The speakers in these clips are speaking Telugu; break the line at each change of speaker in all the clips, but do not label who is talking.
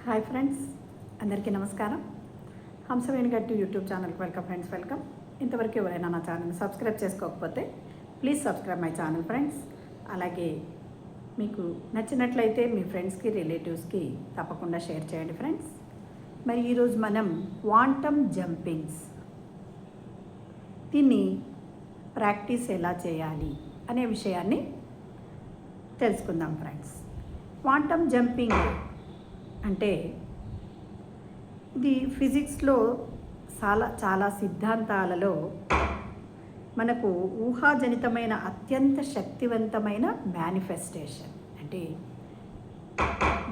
హాయ్ ఫ్రెండ్స్, అందరికీ నమస్కారం. హంసవేణి గట్టి యూట్యూబ్ ఛానల్కి వెల్కమ్ ఫ్రెండ్స్, వెల్కమ్. ఇంతవరకు ఎవరైనా నా ఛానల్ని సబ్స్క్రైబ్ చేసుకోకపోతే please subscribe my channel friends. అలాగే మీకు నచ్చినట్లయితే మీ ఫ్రెండ్స్కి రిలేటివ్స్కి తప్పకుండా షేర్ చేయండి ఫ్రెండ్స్. మరి ఈరోజు మనం క్వాంటమ్ జంపింగ్స్ దీన్ని ప్రాక్టీస్ ఎలా చేయాలి అనే విషయాన్ని తెలుసుకుందాం ఫ్రెండ్స్. క్వాంటమ్ జంపింగ్ అంటే ఇది ఫిజిక్స్లో చాలా సిద్ధాంతాలలో మనకు ఊహాజనితమైన అత్యంత శక్తివంతమైన మేనిఫెస్టేషన్. అంటే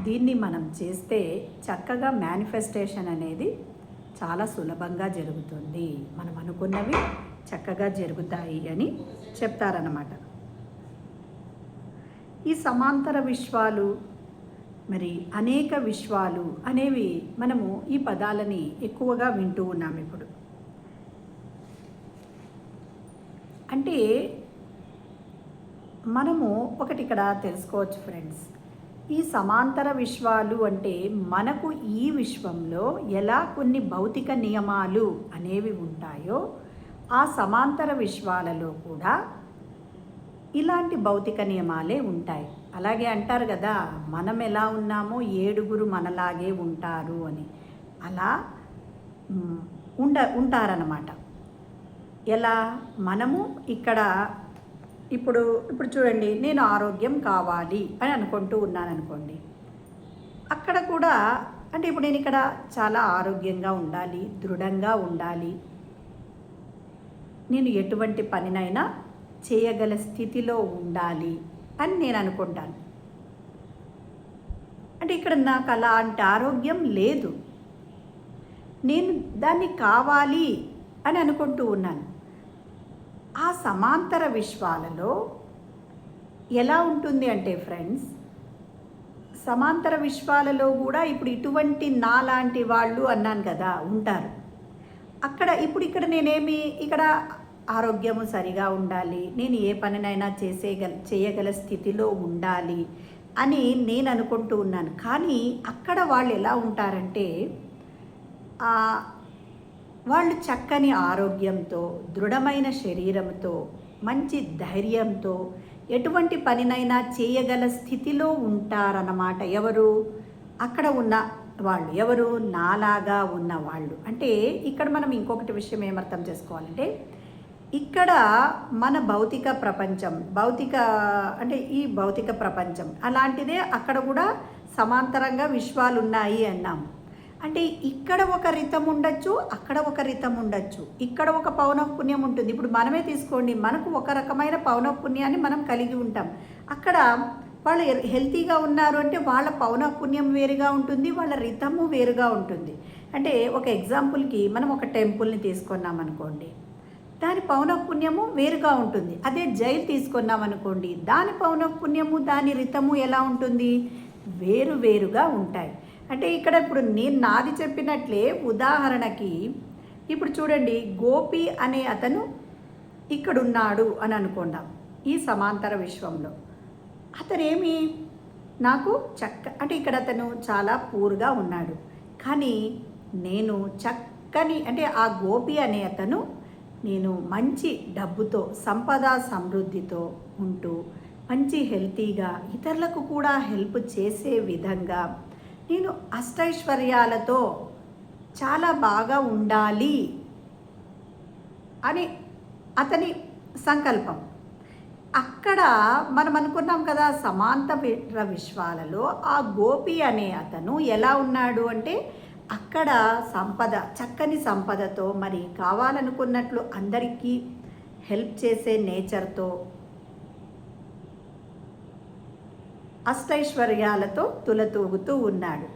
దీన్ని మనం చేస్తే చక్కగా మేనిఫెస్టేషన్ అనేది చాలా సులభంగా జరుగుతుంది, మనం అనుకున్నవి చక్కగా జరుగుతాయి అని చెప్తారన్నమాట. ఈ సమాంతర విశ్వాలు మరి అనేక విశ్వాలు అనేవి మనము ఈ పదాలని ఎక్కువగా వింటూ ఉన్నాం ఇప్పుడు. అంటే మనము ఒకటి ఇక్కడ తెలుసుకోవచ్చు ఫ్రెండ్స్, ఈ సమాంతర విశ్వాలు అంటే మనకు ఈ విశ్వంలో ఎలా కొన్ని భౌతిక నియమాలు అనేవి ఉంటాయో ఆ సమాంతర విశ్వాలలో కూడా ఇలాంటి భౌతిక నియమాలే ఉంటాయి. అలాగే అంటారు కదా, మనం ఎలా ఉన్నామో 7 మనలాగే ఉంటారు అని. అలా ఉంటారన్నమాట. ఎలా మనము ఇప్పుడు చూడండి, నేను ఆరోగ్యం కావాలి అని అనుకుంటూ ఉన్నాను అనుకోండి. అక్కడ కూడా అంటే ఇప్పుడు నేను ఇక్కడ చాలా ఆరోగ్యంగా ఉండాలి, దృఢంగా ఉండాలి, నేను ఎటువంటి పనినైనా చేయగల స్థితిలో ఉండాలి అని నేను అనుకుంటాను. అంటే ఇక్కడ నాకు అలాంటి ఆరోగ్యం లేదు, నేను దాన్ని కావాలి అని అనుకుంటూ ఉన్నాను. ఆ సమాంతర విశ్వాలలో ఎలా ఉంటుంది అంటే ఫ్రెండ్స్, సమాంతర విశ్వాలలో కూడా ఇప్పుడు ఇటువంటి నాలాంటి వాళ్ళు అన్నాను కదా ఉంటారు. ఇక్కడ నేనేమి ఇక్కడ ఆరోగ్యము సరిగా ఉండాలి, నేను ఏ పనినైనా చేయగల స్థితిలో ఉండాలి అని నేను అనుకుంటూ ఉన్నాను. కానీ అక్కడ వాళ్ళు ఎలా ఉంటారంటే వాళ్ళు చక్కని ఆరోగ్యంతో, దృఢమైన శరీరంతో, మంచి ధైర్యంతో ఎటువంటి పనినైనా చేయగల స్థితిలో ఉంటారన్నమాట. ఎవరు అక్కడ ఉన్న వాళ్ళు, ఎవరు నాలాగా ఉన్న వాళ్ళు. అంటే ఇక్కడ మనం ఇంకొకటి విషయం ఏమర్థం చేసుకోవాలంటే, ఇక్కడ మన భౌతిక ప్రపంచం ఈ భౌతిక ప్రపంచం అలాంటిదే అక్కడ కూడా సమాంతరంగా విశ్వాలు ఉన్నాయి అన్నాము. అంటే ఇక్కడ ఒక రితం ఉండొచ్చు, అక్కడ ఒక రితం ఉండొచ్చు, ఇక్కడ ఒక పౌనఃపుణ్యం ఉంటుంది. ఇప్పుడు మనమే తీసుకోండి, మనకు ఒక రకమైన పౌనఃపుణ్యాన్ని మనం కలిగి ఉంటాం. అక్కడ వాళ్ళు హెల్తీగా ఉన్నారు అంటే వాళ్ళ పౌనఃపుణ్యం వేరుగా ఉంటుంది, వాళ్ళ రితము వేరుగా ఉంటుంది. అంటే ఒక ఎగ్జాంపుల్కి మనం ఒక టెంపుల్ని తీసుకున్నాం అనుకోండి, దాని పౌనఃపుణ్యము వేరుగా ఉంటుంది. అదే జైలు తీసుకున్నాం అనుకోండి, దాని పౌనఃపుణ్యము దాని రితము ఎలా ఉంటుంది, వేరుగా ఉంటాయి. అంటే ఇక్కడ ఇప్పుడు నేను నాది చెప్పినట్లే ఉదాహరణకి ఇప్పుడు చూడండి, గోపి అనే అతను ఇక్కడున్నాడు అని అనుకుందాం. ఈ సమాంతర విశ్వంలో అతనేమి నాకు అంటే ఇక్కడ అతను చాలా పూర్గా ఉన్నాడు, కానీ నేను చక్కని అంటే ఆ గోపి అనే అతను నేను మంచి డబ్బుతో, సంపద సమృద్ధితో ఉంటూ మంచి హెల్తీగా ఇతరులకు కూడా హెల్ప్ చేసే విధంగా నేను అష్టైశ్వర్యాలతో చాలా బాగా ఉండాలి అని అతని సంకల్పం. అక్కడ మనం అనుకున్నాం కదా, సమాంతర విశ్వాలలో ఆ గోపి అనే అతను ఎలా ఉన్నాడు అంటే అక్కడ చక్కని సంపదతో, మరి కావాలనుకున్నట్లు అందరికీ హెల్ప్ చేసే నేచర్తో, అష్టైశ్వర్యాలతో తులతూగుతూ ఉన్నాడు.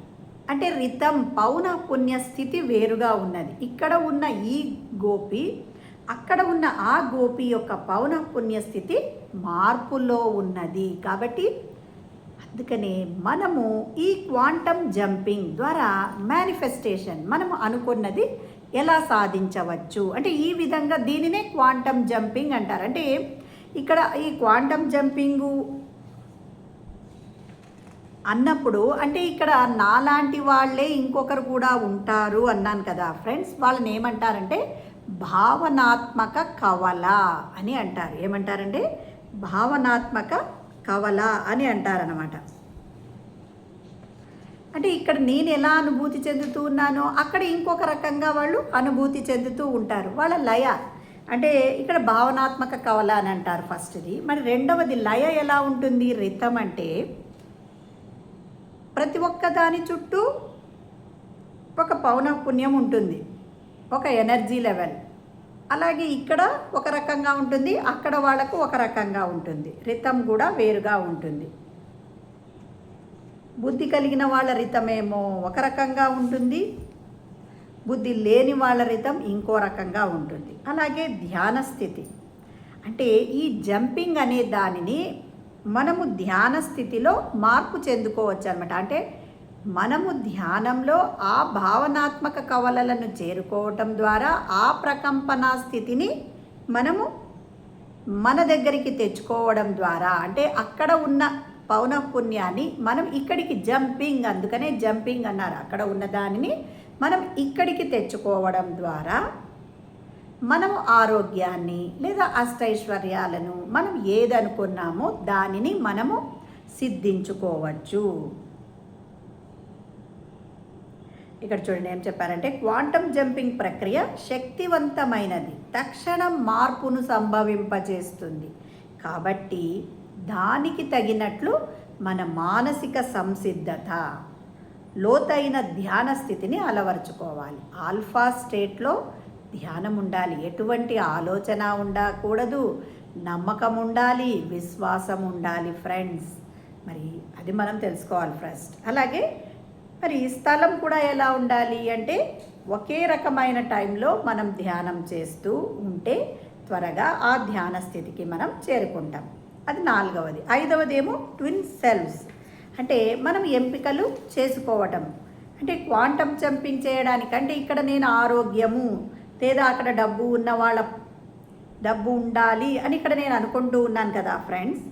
అంటే రితం పౌనఃపుణ్య స్థితి వేరుగా ఉన్నది. ఇక్కడ ఉన్న ఈ గోపి, అక్కడ ఉన్న ఆ గోపి యొక్క పౌనఃపుణ్య స్థితి మార్పులో ఉన్నది. కాబట్టి అందుకనే మనము ఈ క్వాంటమ్ జంపింగ్ ద్వారా మేనిఫెస్టేషన్ మనము అనుకున్నది ఎలా సాధించవచ్చు అంటే ఈ విధంగా దీనినే క్వాంటమ్ జంపింగ్ అంటారు. అంటే ఇక్కడ ఈ క్వాంటమ్ జంపింగు అన్నప్పుడు అంటే ఇక్కడ నాలాంటి వాళ్ళే ఇంకొకరు కూడా ఉంటారు అన్నాను కదా ఫ్రెండ్స్. వాళ్ళని ఏమంటారంటే భావనాత్మక కవల అని అంటారు. ఏమంటారంటే భావనాత్మక కవల అని అంటారనమాట. అంటే ఇక్కడ నేను ఎలా అనుభూతి చెందుతూ ఉన్నానో అక్కడ ఇంకొక రకంగా వాళ్ళు అనుభూతి చెందుతూ ఉంటారు. వాళ్ళ లయ అంటే ఇక్కడ భావనాత్మక కవల అని అంటారు ఫస్ట్ది. మరి రెండవది లయ ఎలా ఉంటుంది? రితం అంటే ప్రతి ఒక్క దాని చుట్టూ ఒక పౌనఃపున్యం ఉంటుంది, ఒక ఎనర్జీ లెవెల్. అలాగే ఇక్కడ ఒక రకంగా ఉంటుంది, అక్కడ వాళ్ళకు ఒక రకంగా ఉంటుంది. రితం కూడా వేరుగా ఉంటుంది. బుద్ధి కలిగిన వాళ్ళ రితమేమో ఒక రకంగా ఉంటుంది, బుద్ధి లేని వాళ్ళ రితం ఇంకో రకంగా ఉంటుంది. అలాగే ధ్యాన స్థితి అంటే ఈ జంపింగ్ అనే దానిని మనము ధ్యాన స్థితిలో మార్పు చెందుకోవచ్చు అనమాట. అంటే మనము ధ్యానంలో ఆ భావనాత్మక కవలలను చేరుకోవటం ద్వారా ఆ ప్రకంపనా స్థితిని మనము మన దగ్గరికి తెచ్చుకోవడం ద్వారా అంటే అక్కడ ఉన్న పౌనఃపున్యాన్ని మనం ఇక్కడికి జంపింగ్, అందుకనే జంపింగ్ అన్నారు. అక్కడ ఉన్న దానిని మనం ఇక్కడికి తెచ్చుకోవడం ద్వారా మనము ఆరోగ్యాన్ని లేదా అష్టైశ్వర్యాలను మనం ఏదనుకున్నామో దానిని మనము సిద్ధించుకోవచ్చు. ఇక్కడ చూడండి ఏం చెప్పారంటే క్వాంటమ్ జంపింగ్ ప్రక్రియ శక్తివంతమైనది, తక్షణం మార్పును సంభవింపజేస్తుంది. కాబట్టి దానికి తగినట్లు మన మానసిక సంసిద్ధత, లోతైన ధ్యాన స్థితిని అలవర్చుకోవాలి. ఆల్ఫా స్టేట్లో ధ్యానం ఉండాలి, ఎటువంటి ఆలోచన ఉండకూడదు, నమ్మకం ఉండాలి, విశ్వాసం ఉండాలి ఫ్రెండ్స్. మరి అది మనం తెలుసుకోవాలి ఫస్ట్. అలాగే మరి స్థలం కూడా ఎలా ఉండాలి అంటే ఒకే రకమైన టైంలో మనం ధ్యానం చేస్తూ ఉంటే త్వరగా ఆ ధ్యాన స్థితికి మనం చేరుకుంటాం. అది నాలుగవది. ఐదవది ఏమో ట్విన్ సెల్వ్స్ అంటే మనం ఎంపికలు చేసుకోవటం. అంటే క్వాంటమ్ జంపింగ్ చేయడానికి అంటే ఇక్కడ నేను ఆరోగ్యము లేదా అక్కడ డబ్బు ఉన్న వాళ్ళ డబ్బు ఉండాలి అని ఇక్కడ నేను అనుకుంటూ ఉన్నాను కదా ఫ్రెండ్స్.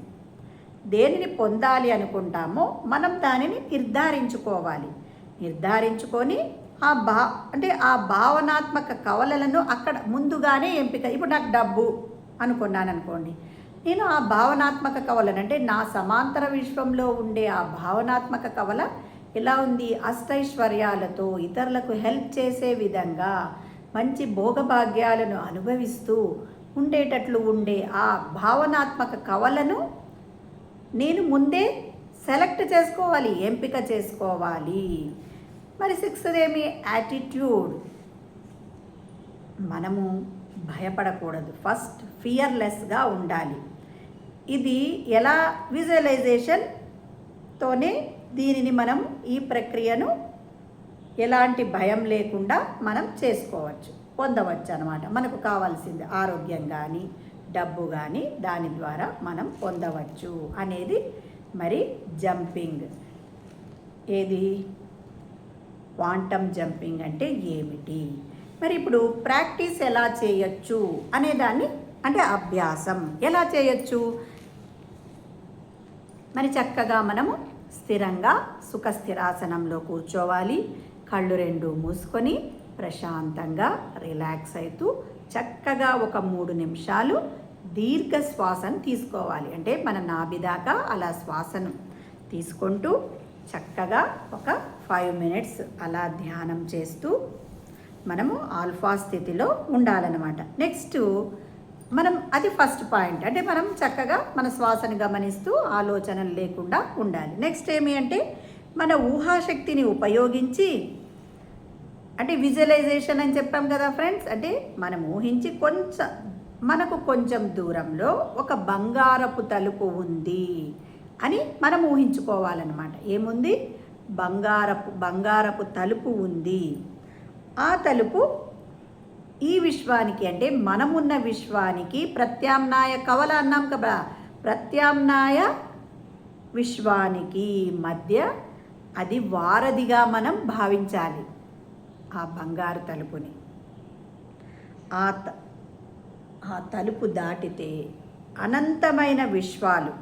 దేనిని పొందాలి అనుకుంటామో మనం దానిని నిర్ధారించుకోవాలి. నిర్ధారించుకొని అంటే ఆ భావనాత్మక కవలలను అక్కడ ముందుగానే ఎంపిక. ఇప్పుడు నాకు డబ్బు అనుకున్నాను అనుకోండి, నేను ఆ భావనాత్మక కవలను అంటే నా సమాంతర విశ్వంలో ఉండే ఆ భావనాత్మక కవల ఎలా ఉంది? అష్టైశ్వర్యాలతో ఇతరులకు హెల్ప్ చేసే విధంగా మంచి భోగభాగ్యాలను అనుభవిస్తూ ఉండేటట్లు ఉండే ఆ భావనాత్మక కవలను నేను ముందే సెలెక్ట్ చేసుకోవాలి, ఎంపిక చేసుకోవాలి. మరి సిక్స్త్ ఏమి? యాటిట్యూడ్. మనము భయపడకూడదు, ఫస్ట్ ఫియర్లెస్గా ఉండాలి. ఇది ఎలా? విజువలైజేషన్తోనే దీనిని మనం ఈ ప్రక్రియను ఎలాంటి భయం లేకుండా మనం చేసుకోవచ్చు, పొందవచ్చు అన్నమాట. మనకు కావాల్సింది ఆరోగ్యం కానీ డబ్బు కానీ దాని ద్వారా మనం పొందవచ్చు అనేది మరి జంపింగ్. ఏది? క్వాంటమ్ జంపింగ్ అంటే ఏమిటి? మరి ఇప్పుడు ప్రాక్టీస్ ఎలా చేయొచ్చు అనేదాన్ని అంటే అభ్యాసం ఎలా చేయొచ్చు? మరి చక్కగా మనము స్థిరంగా సుఖస్థిరాసనంలో కూర్చోవాలి. కళ్ళు రెండు మూసుకొని ప్రశాంతంగా రిలాక్స్ అవుతూ చక్కగా ఒక 3 నిమిషాలు దీర్ఘ శ్వాసను తీసుకోవాలి. అంటే మన నాభి దాకా అలా శ్వాసను తీసుకుంటూ చక్కగా ఒక 5 మినిట్స్ అలా ధ్యానం చేస్తూ మనము ఆల్ఫా స్థితిలో ఉండాలన్నమాట. నెక్స్ట్ మనం అది ఫస్ట్ పాయింట్. అంటే మనం చక్కగా మన శ్వాసను గమనిస్తూ ఆలోచనలు లేకుండా ఉండాలి. నెక్స్ట్ ఏమి అంటే మన ఊహాశక్తిని ఉపయోగించి అంటే విజువలైజేషన్ అని చెప్పాం కదా ఫ్రెండ్స్. అంటే మనం ఊహించి మనకు కొంచెం దూరంలో ఒక బంగారపు తలుపు ఉంది అని మనం ఊహించుకోవాలన్నమాట. ఏముంది? బంగారపు తలుపు ఉంది. ఆ తలుపు ఈ విశ్వానికి అంటే మనమున్న విశ్వానికి ప్రత్యామ్నాయ కవల అన్నాం కదా, ప్రత్యామ్నాయ విశ్వానికి మధ్య అది వారధిగా మనం భావించాలి ఆ బంగారు తలుపుని. ఆ తలుపు దాటితే అనంతమైన విశ్వాలు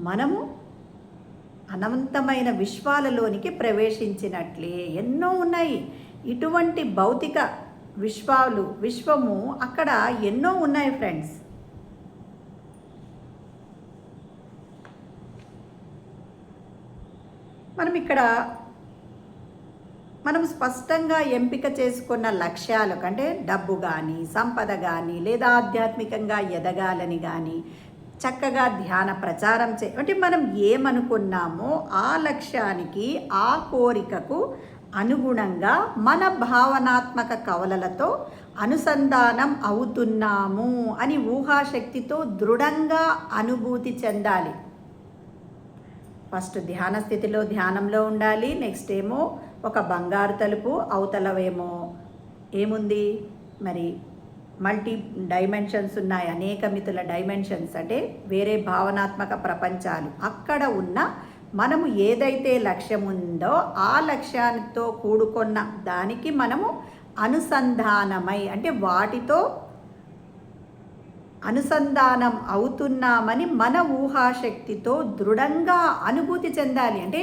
మనము అనంతమైన విశ్వాలలోనికి ప్రవేశించినట్లే. ఎన్నో ఉన్నాయి ఇటువంటి భౌతిక విశ్వము అక్కడ ఎన్నో ఉన్నాయి ఫ్రెండ్స్. మనం స్పష్టంగా ఎంపిక చేసుకున్న లక్ష్యాలు అంటే డబ్బు కానీ, సంపద కానీ, లేదా ఆధ్యాత్మికంగా ఎదగాలని కానీ, చక్కగా ధ్యాన ప్రచారం అంటే మనం ఏమనుకున్నామో ఆ లక్ష్యానికి, ఆ కోరికకు అనుగుణంగా మన భావనాత్మక కవలలతో అనుసంధానం అవుతున్నాము అని ఊహాశక్తితో దృఢంగా అనుభూతి చెందాలి. ఫస్ట్ ధ్యాన స్థితిలో ధ్యానంలో ఉండాలి. నెక్స్ట్ ఏమో ఒక బంగారు తలుపు, అవతలవేమో ఏముంది మరి మల్టీ డైమెన్షన్స్ ఉన్నాయి, అనేక మితుల డైమెన్షన్స్ అంటే వేరే భావనాత్మక ప్రపంచాలు. అక్కడ ఉన్న మనము ఏదైతే లక్ష్యం ఉందో ఆ లక్ష్యాలతో కూడుకున్న దానికి మనము అనుసంధానమై అంటే వాటితో అనుసంధానం అవుతున్నామని మన ఊహాశక్తితో దృఢంగా అనుభూతి చెందాలి. అంటే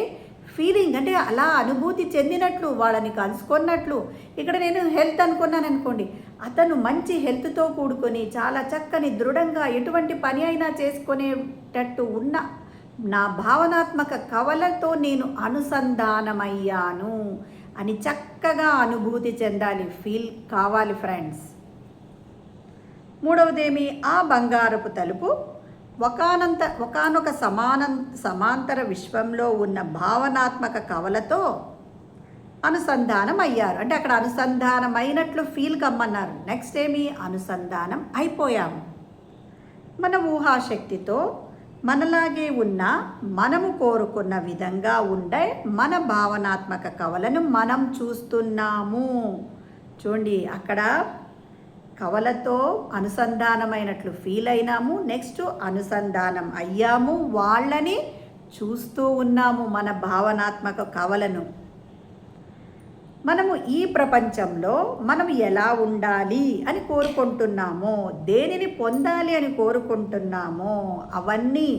ఫీలింగ్ అంటే అలా అనుభూతి చెందినట్లు, వాళ్ళని కలుసుకున్నట్లు. ఇక్కడ నేను హెల్త్ అనుకున్నాను అనుకోండి, అతను మంచి హెల్త్తో కూడుకొని చాలా చక్కని దృఢంగా ఎటువంటి పని అయినా చేసుకునేటట్టు ఉన్న నా భావనాత్మక కవలతో నేను అనుసంధానమయ్యాను అని చక్కగా అనుభూతి చెందాలి, ఫీల్ కావాలి ఫ్రెండ్స్. మూడవదేమి, ఆ బంగారపు తలుపు ఒకానొక సమాంతర విశ్వంలో ఉన్న భావనాత్మక కవలతో అనుసంధానం అయ్యారు. అంటే అక్కడ అనుసంధానమైనట్లు ఫీల్ కమ్మన్నారు. నెక్స్ట్ ఏమి, అనుసంధానం అయిపోయాము. మన ఊహాశక్తితో మనలాగే ఉన్న, మనము కోరుకున్న విధంగా ఉండే మన భావనాత్మక కవలను మనం చూస్తున్నాము. చూడండి, అక్కడ కవలతో అనుసంధానమైనట్లు ఫీల్ అయినాము. నెక్స్ట్ అనుసంధానం అయ్యాము, వాళ్ళని చూస్తూ ఉన్నాము, మన భావనాత్మక కవలను. మనము ఈ ప్రపంచంలో మనం ఎలా ఉండాలి అని కోరుకుంటున్నామో, దేనిని పొందాలి అని కోరుకుంటున్నామో అవన్నీ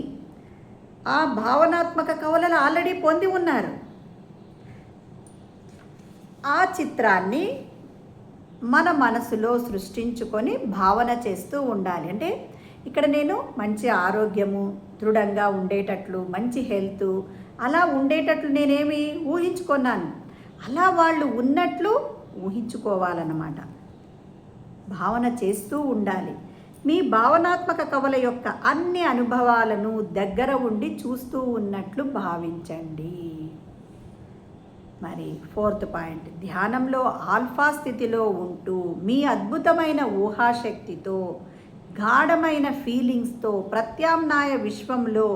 ఆ భావనాత్మక కవలలు ఆల్రెడీ పొంది ఉన్నారు. ఆ చిత్రాన్ని మన మనసులో సృష్టించుకొని భావన చేస్తూ ఉండాలి. అంటే ఇక్కడ నేను మంచి ఆరోగ్యము, దృఢంగా ఉండేటట్లు, మంచి హెల్త్ అలా ఉండేటట్లు నేనేమి ఊహించుకున్నాను, అలా వాళ్ళు ఉన్నట్లు ఊహించుకోవాలన్నమాట. భావన చేస్తూ ఉండాలి. మీ భావనాత్మక కవల యొక్క అన్ని అనుభవాలను దగ్గర ఉండి చూస్తూ ఉన్నట్లు భావించండి. మరి ఫోర్త్ పాయింట్, ధ్యానంలో ఆల్ఫా స్థితిలో ఉంటూ మీ అద్భుతమైన ఊహాశక్తితో, గాఢమైన ఫీలింగ్స్తో ప్రత్యామ్నాయ విశ్వంలో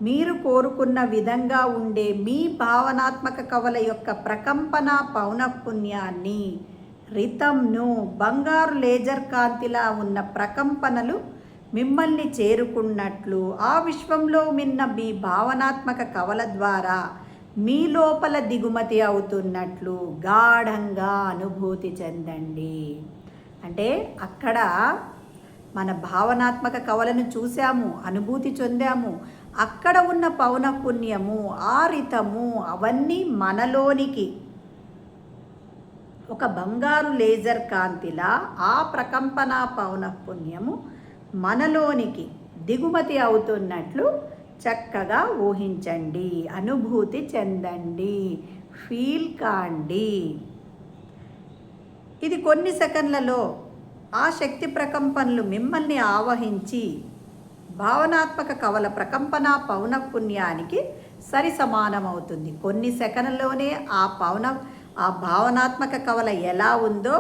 మీరు కోరుకున్న విధంగా ఉండే మీ భావనాత్మక కవల యొక్క ప్రకంపన పౌనఃపున్యాన్ని, రితంను, బంగారు లేజర్ కాంతిలా ఉన్న ప్రకంపనలు మిమ్మల్ని చేరుకున్నట్లు ఆ విశ్వంలో మిన్న మీ భావనాత్మక కవల ద్వారా మీ లోపల దిగుమతి అవుతున్నట్లు గాఢంగా అనుభూతి చెందండి. అంటే అక్కడ మన భావనాత్మక కవలను చూసాము, అనుభూతి చెందాము. అక్కడ ఉన్న పౌనఃపున్యము, ఆ రితము అవన్నీ మనలోనికి ఒక బంగారు లేజర్ కాంతిలా ఆ ప్రకంపన పౌనఃపున్యము మనలోనికి దిగుమతి అవుతున్నట్లు చక్కగా ఊహించండి, అనుభూతి చెందండి, ఫీల్ కాండి. ఇది కొన్ని సెకండ్లలో ఆ శక్తి ప్రకంపనలు మిమ్మల్ని ఆవహించి భావనాత్మక కవల ప్రకంపన పౌనఃపున్యానికి సరి సమానమవుతుంది. కొన్ని సెకండ్లలోనే ఆ భావనాత్మక కవల ఎలా ఉందో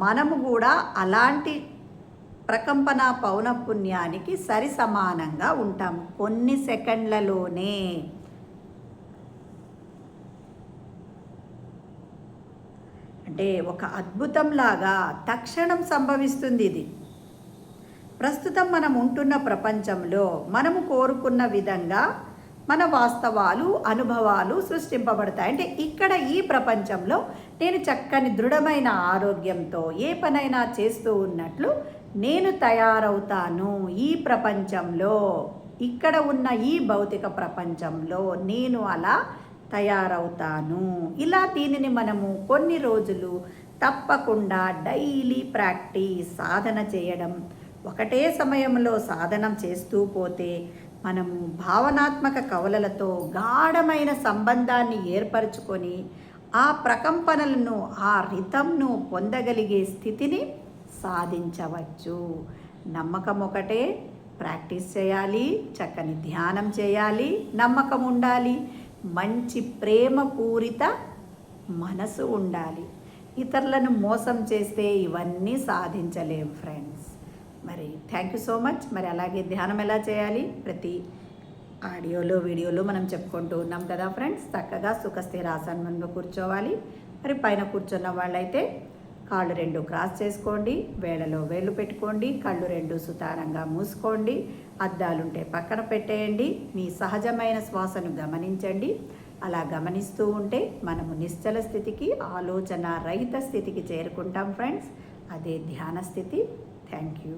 మనము కూడా అలాంటి ప్రకంపన పౌనఃపున్యానికి సరి సమానంగా ఉంటాము కొన్ని సెకండ్లలోనే. అంటే ఒక అద్భుతంలాగా తక్షణం సంభవిస్తుంది ఇది. ప్రస్తుతం మనం ఉంటున్న ప్రపంచంలో మనము కోరుకున్న విధంగా మన వాస్తవాలు, అనుభవాలు సృష్టింపబడతాయి. అంటే ఇక్కడ ఈ ప్రపంచంలో నేను చక్కని దృఢమైన ఆరోగ్యంతో ఏ పనైనా చేస్తూ ఉన్నట్లు నేను తయారవుతాను ఈ ప్రపంచంలో. ఇక్కడ ఉన్న ఈ భౌతిక ప్రపంచంలో నేను అలా తయారవుతాను. ఇలా దీనిని మనము కొన్ని రోజులు తప్పకుండా డైలీ ప్రాక్టీస్ సాధన చేయడం, ఒకటే సమయంలో సాధనం చేస్తూ పోతే మనము భావనాత్మక కవలలతో గాఢమైన సంబంధాన్ని ఏర్పరచుకొని ఆ ప్రకంపనలను, ఆ రితంను పొందగలిగే స్థితిని సాధించవచ్చు. నమ్మకం ఒకటే, ప్రాక్టీస్ చేయాలి, చక్కని ధ్యానం చేయాలి, నమ్మకం ఉండాలి, మంచి ప్రేమపూరిత మనసు ఉండాలి. ఇతరులను మోసం చేస్తే ఇవన్నీ సాధించలేం ఫ్రెండ్స్. మరి థ్యాంక్ యూ సో మచ్. మరి అలాగే ధ్యానం ఎలా చేయాలి ప్రతి ఆడియోలో వీడియోలో మనం చెప్పుకుంటూ ఉన్నాం కదా ఫ్రెండ్స్. చక్కగా సుఖస్థిరాసనంలో కూర్చోవాలి. మరి పైన కూర్చున్న వాళ్ళైతే కాళ్ళు రెండు క్రాస్ చేసుకోండి, వేళ్ళలో వేళ్ళు పెట్టుకోండి, కళ్ళు రెండు సుతారంగా మూసుకోండి, అద్దాలుంటే పక్కన పెట్టేయండి. మీ సహజమైన శ్వాసను గమనించండి. అలా గమనిస్తూ ఉంటే మనము నిశ్చల స్థితికి, ఆలోచన రహిత స్థితికి చేరుకుంటాం ఫ్రెండ్స్. అదే ధ్యాన స్థితి. Thank you.